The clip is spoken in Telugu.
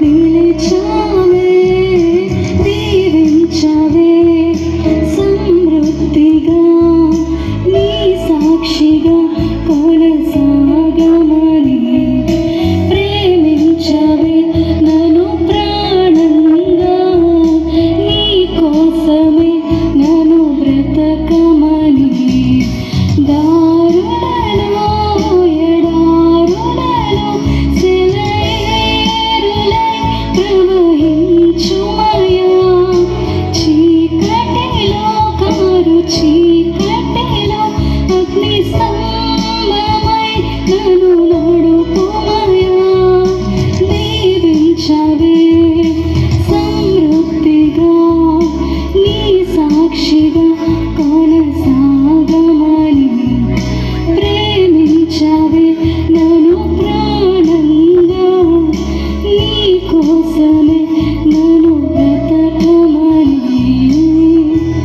నిలిచావే దీవించవే సమృద్ధిగా నీ సాక్షిగా కొనసాగమని ప్రేమించవే నన్ను ప్రాణంగా నీ కోసమే నన్ను బ్రతకమని దారుణలో ఎడారులలో సెలయేరులై ప్రవహించుమయా చీకటిలో కారు చీకటిలో అగ్ని స్తంభమై నన్ను నడుపుమయా దీవించవే సమృద్ధిగా నీ సాక్షిగా కొనసాగమని ప్రేమించవే నన్ను ప్రాణంగా నీ కోసమే